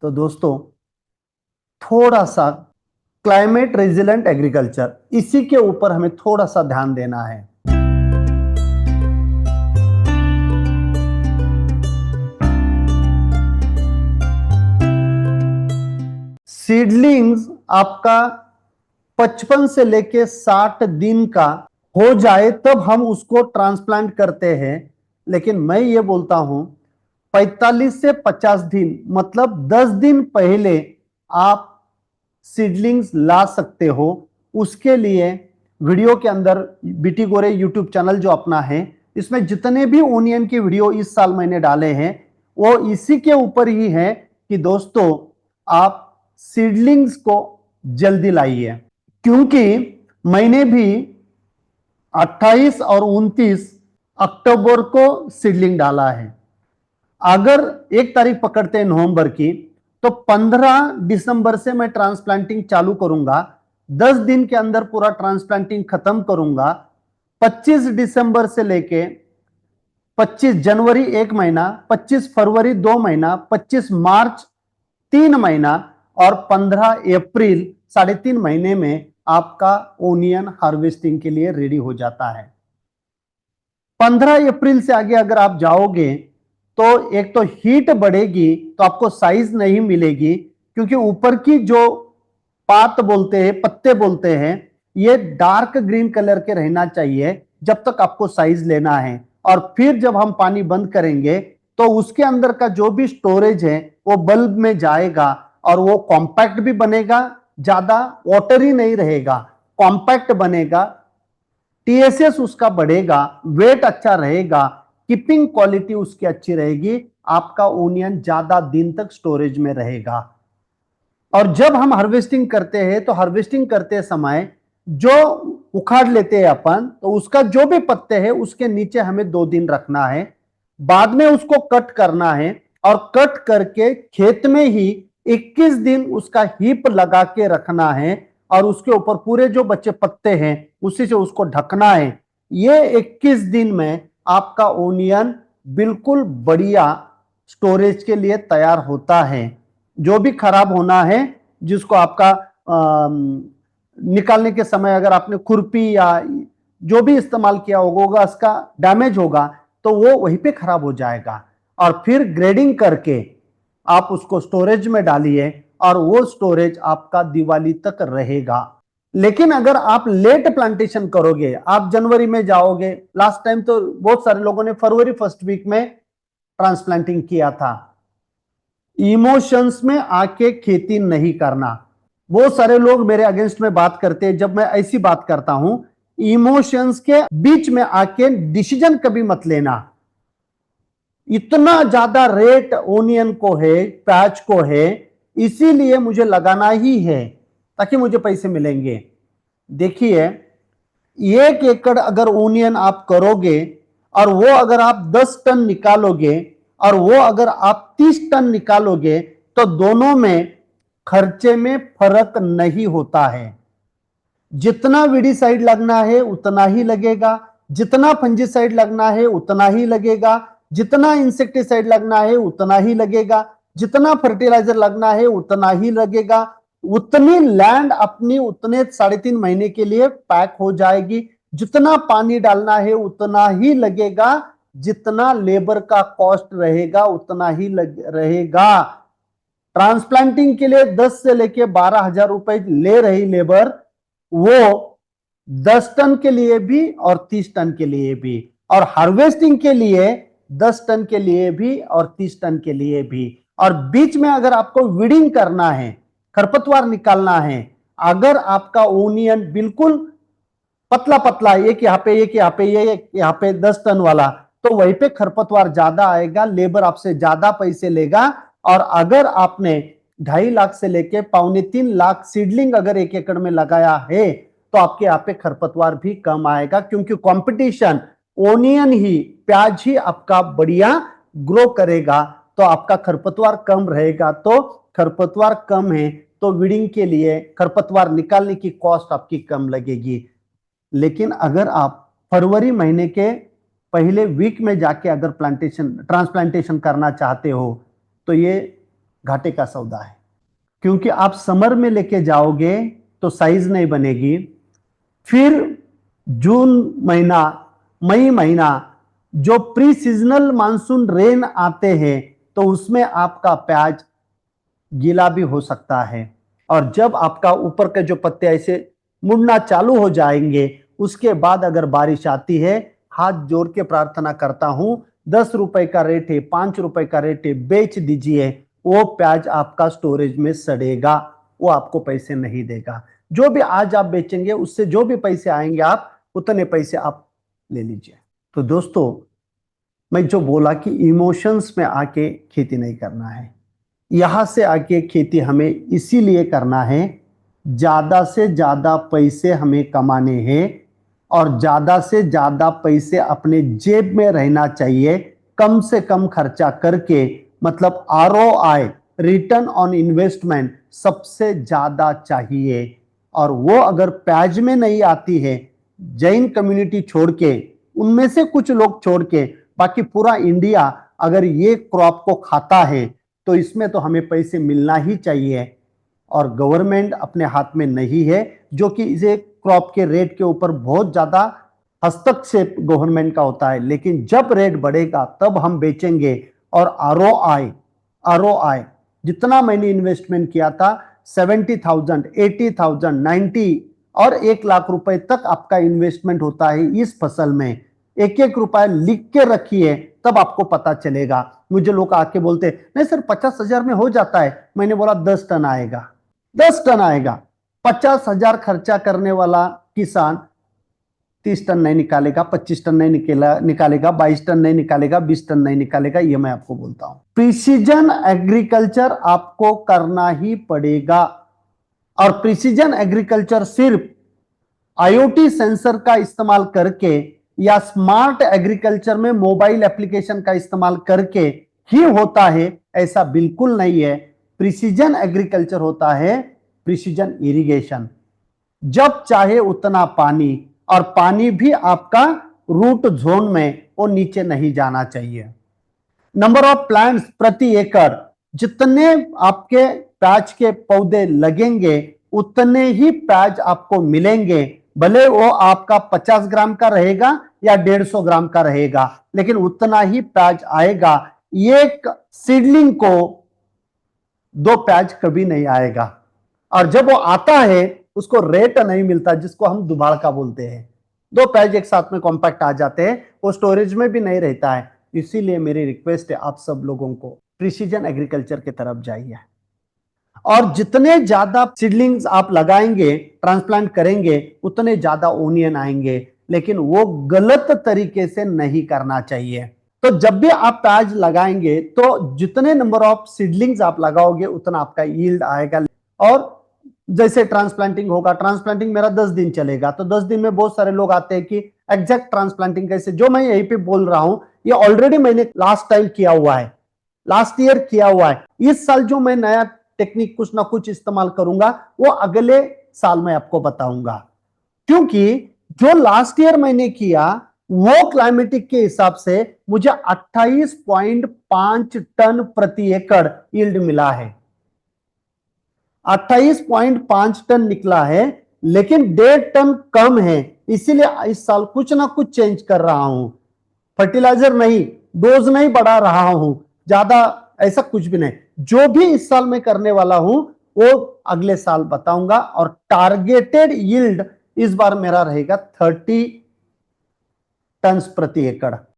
तो दोस्तों, थोड़ा सा क्लाइमेट रेजिलेंट एग्रीकल्चर, इसी के ऊपर हमें थोड़ा सा ध्यान देना है। सीडलिंग्स आपका 55 से लेके 60 दिन का हो जाए तब हम उसको ट्रांसप्लांट करते हैं। लेकिन मैं ये बोलता हूं 45 से 50 दिन, मतलब 10 दिन पहले आप सीडलिंग्स ला सकते हो। उसके लिए वीडियो के अंदर बीटी गोरे यूट्यूब चैनल जो अपना है, इसमें जितने भी ओनियन की वीडियो इस साल मैंने डाले हैं वो इसी के ऊपर ही है कि दोस्तों आप सीडलिंग्स को जल्दी लाइए। क्योंकि मैंने भी 28 और 29 अक्टूबर को सीडलिंग डाला है। अगर 1 तारीख पकड़ते हैं नवंबर की, तो 15 दिसंबर से मैं ट्रांसप्लांटिंग चालू करूंगा। 10 दिन के अंदर पूरा ट्रांसप्लांटिंग खत्म करूंगा। 25 दिसंबर से लेके 25 जनवरी 1 महीना, 25 फरवरी 2 महीना, 25 मार्च 3 महीना और 15 अप्रैल 3.5 महीने में आपका ओनियन हार्वेस्टिंग के लिए रेडी हो जाता है। 15 अप्रैल से आगे अगर आप जाओगे तो एक तो हीट बढ़ेगी, तो आपको साइज नहीं मिलेगी, क्योंकि ऊपर की जो पात बोलते हैं, पत्ते बोलते हैं, ये डार्क ग्रीन कलर के रहना चाहिए जब तक आपको साइज लेना है। और फिर जब हम पानी बंद करेंगे तो उसके अंदर का जो भी स्टोरेज है वो बल्ब में जाएगा और वो कॉम्पैक्ट भी बनेगा, ज्यादा वाटरी नहीं रहेगा, कॉम्पैक्ट बनेगा, टीएसएस उसका बढ़ेगा, वेट अच्छा रहेगा, कीपिंग क्वालिटी उसकी अच्छी रहेगी, आपका ओनियन ज्यादा दिन तक स्टोरेज में रहेगा। और जब हम हार्वेस्टिंग करते हैं तो हार्वेस्टिंग करते समय जो उखाड़ लेते हैं अपन, तो उसका जो भी पत्ते हैं उसके नीचे हमें 2 दिन रखना है। बाद में उसको कट करना है और कट करके खेत में ही 21 दिन उसका हीप लगा के रखना है और उसके ऊपर पूरे जो बचे पत्ते हैं उसी से उसको ढकना है। ये 21 दिन में आपका ओनियन बिल्कुल बढ़िया स्टोरेज के लिए तैयार होता है। जो भी खराब होना है, जिसको आपका निकालने के समय अगर आपने खुरपी या जो भी इस्तेमाल किया होगा उसका डैमेज होगा तो वो वहीं पे खराब हो जाएगा। और फिर ग्रेडिंग करके आप उसको स्टोरेज में डालिए और वो स्टोरेज आपका दिवाली तक रहेगा। लेकिन अगर आप लेट प्लांटेशन करोगे, आप जनवरी में जाओगे, लास्ट टाइम तो बहुत सारे लोगों ने फरवरी फर्स्ट वीक में ट्रांसप्लांटिंग किया था। इमोशंस में आके खेती नहीं करना। बहुत सारे लोग मेरे अगेंस्ट में बात करते हैं, जब मैं ऐसी बात करता हूं, इमोशंस के बीच में आके डिसीजन कभी मत लेना। इतना ज्यादा रेट ओनियन को है, प्याज को है, इसीलिए मुझे लगाना ही है ताकि मुझे पैसे मिलेंगे। देखिए, 1 एकड़ अगर ओनियन आप करोगे और वो अगर आप 10 टन निकालोगे और वो अगर आप 30 टन निकालोगे तो दोनों में खर्चे में फर्क नहीं होता है। जितना वीडीसाइड लगना है उतना ही लगेगा, जितना फंजीसाइड लगना है उतना ही लगेगा, जितना इंसेक्टिसाइड लगना है उतना ही लगेगा, जितना फर्टिलाइजर लगना है उतना ही लगेगा। उतनी लैंड अपनी उतने 3.5 महीने के लिए पैक हो जाएगी। जितना पानी डालना है उतना ही लगेगा, जितना लेबर का कॉस्ट रहेगा उतना ही रहेगा। ट्रांसप्लांटिंग के लिए 10 से लेके 12,000 रुपए ले रही लेबर, वो 10 टन के लिए भी और 30 टन के लिए भी, और हार्वेस्टिंग के लिए 10 टन के लिए भी और 30 टन के लिए भी। और बीच में अगर आपको वीडिंग करना है, खरपतवार निकालना है, अगर आपका ओनियन बिल्कुल पतला पतला, एक यहाँ पे एक यहाँ पे एक यहाँ पे 10 टन वाला, तो वहीं पे खरपतवार ज्यादा आएगा, लेबर आपसे ज्यादा पैसे लेगा। और अगर आपने 2.5 लाख से लेके 2.25 लाख सीडलिंग अगर 1 एकड़ में लगाया है तो आपके यहाँ पे खरपतवार भी कम आएगा, क्योंकि कंपटीशन ओनियन ही, प्याज ही आपका बढ़िया ग्रो करेगा, तो आपका खरपतवार कम रहेगा। तो खरपतवार कम है तो वीडिंग के लिए खरपतवार निकालने की कॉस्ट आपकी कम लगेगी। लेकिन अगर आप फरवरी महीने के पहले वीक में जाके अगर ट्रांसप्लांटेशन करना चाहते हो तो ये घाटे का सौदा है, क्योंकि आप समर में लेके जाओगे तो साइज नहीं बनेगी। फिर जून महीना, मई महीना, जो प्री सीजनल मानसून रेन आते हैं तो उसमें आपका प्याज गीला भी हो सकता है। और जब आपका ऊपर के जो पत्ते ऐसे मुड़ना चालू हो जाएंगे, उसके बाद अगर बारिश आती है, हाथ जोड़ के प्रार्थना करता हूं, 10 रुपए का रेट है, 5 रुपए का रेट है, बेच दीजिए। वो प्याज आपका स्टोरेज में सड़ेगा, वो आपको पैसे नहीं देगा। जो भी आज आप बेचेंगे उससे जो भी पैसे आएंगे आप उतने पैसे आप ले लीजिए। तो दोस्तों, मैं जो बोला कि इमोशंस में आके खेती नहीं करना है, यहां से आके खेती हमें इसीलिए करना है, ज्यादा से ज्यादा पैसे हमें कमाने हैं और ज्यादा से ज्यादा पैसे अपने जेब में रहना चाहिए, कम से कम खर्चा करके। मतलब ROI, रिटर्न ऑन इन्वेस्टमेंट, सबसे ज्यादा चाहिए। और वो अगर प्याज में नहीं आती है, जैन कम्युनिटी छोड़ के, उनमें से कुछ लोग छोड़ के, बाकी पूरा इंडिया अगर ये क्रॉप को खाता है तो इसमें तो हमें पैसे मिलना ही चाहिए। और गवर्नमेंट अपने हाथ में नहीं है, जो कि इसे क्रॉप के रेट के ऊपर बहुत ज्यादा हस्तक्षेप गवर्नमेंट का होता है। लेकिन जब रेट बढ़ेगा तब हम बेचेंगे। और ROI जितना मैंने इन्वेस्टमेंट किया था, 70,000, 80,000, 90 और 1 लाख रुपए तक आपका इन्वेस्टमेंट होता है इस फसल में। एक एक रुपया लिख के रखिए, तब आपको पता चलेगा। मुझे लोग आके बोलते नहीं सर 50,000 में हो जाता है, मैंने बोला 10 टन आएगा, 10 टन आएगा। 50,000 खर्चा करने वाला किसान 30 टन नहीं निकालेगा, 25 टन नहीं निकालेगा, 22 टन नहीं निकालेगा, 20 टन नहीं निकालेगा। ये मैं आपको बोलता हूं। प्रिसीजन एग्रीकल्चर आपको करना ही पड़ेगा। और प्रिसीजन एग्रीकल्चर सिर्फ IoT सेंसर का इस्तेमाल करके या स्मार्ट एग्रीकल्चर में मोबाइल एप्लीकेशन का इस्तेमाल करके ही होता है, ऐसा बिल्कुल नहीं है। प्रिसीजन एग्रीकल्चर होता है प्रिसीजन इरिगेशन। जब चाहे उतना पानी, और पानी भी आपका रूट जोन में, वो नीचे नहीं जाना चाहिए। नंबर ऑफ प्लांट्स प्रति एकड़, जितने आपके प्याज के पौधे लगेंगे उतने ही प्याज आपको मिलेंगे। भले वो आपका 50 ग्राम का रहेगा या 150 ग्राम का रहेगा, लेकिन उतना ही प्याज आएगा। एक सीडलिंग को 2 प्याज कभी नहीं आएगा। और जब वो आता है उसको रेट नहीं मिलता, जिसको हम दुबाड़ का बोलते हैं। 2 प्याज एक साथ में कॉम्पैक्ट आ जाते हैं, वो स्टोरेज में भी नहीं रहता है। इसीलिए मेरी रिक्वेस्ट है आप सब लोगों को, प्रिसीजन एग्रीकल्चर की तरफ जाइए। और जितने ज्यादा सीडलिंग्स आप लगाएंगे, ट्रांसप्लांट करेंगे, उतने ज्यादा ओनियन आएंगे। लेकिन वो गलत तरीके से नहीं करना चाहिए। तो जब भी आप प्याज लगाएंगे तो जितने नंबर ऑफ सीडलिंग्स आप लगाओगे उतना आपका यील्ड आएगा। और जैसे ट्रांसप्लांटिंग होगा, ट्रांसप्लांटिंग मेरा 10 दिन चलेगा, तो 10 दिन में बहुत सारे लोग आते हैं कि एग्जैक्ट ट्रांसप्लांटिंग कैसे, जो मैं यहीं पे बोल रहा हूं ये ऑलरेडी मैंने लास्ट टाइम किया हुआ है, लास्ट ईयर किया हुआ है। इस साल जो मैं नया टेक्निक कुछ ना कुछ इस्तेमाल करूंगा वो अगले साल मैं आपको बताऊंगा। क्योंकि जो लास्ट ईयर मैंने किया वो क्लाइमेटिक के हिसाब से मुझे 28.5 टन प्रति एकड़ यील्ड मिला है। 28.5 टन निकला है, लेकिन 1.5 टन कम है। इसीलिए इस साल कुछ ना कुछ चेंज कर रहा हूं। फर्टिलाइजर नहीं, डोज नहीं बढ़ा रहा हूं ज्यादा, ऐसा कुछ भी नहीं। जो भी इस साल मैं करने वाला हूं वो अगले साल बताऊंगा। और टारगेटेड यील्ड इस बार मेरा रहेगा 30 टन प्रति एकड़।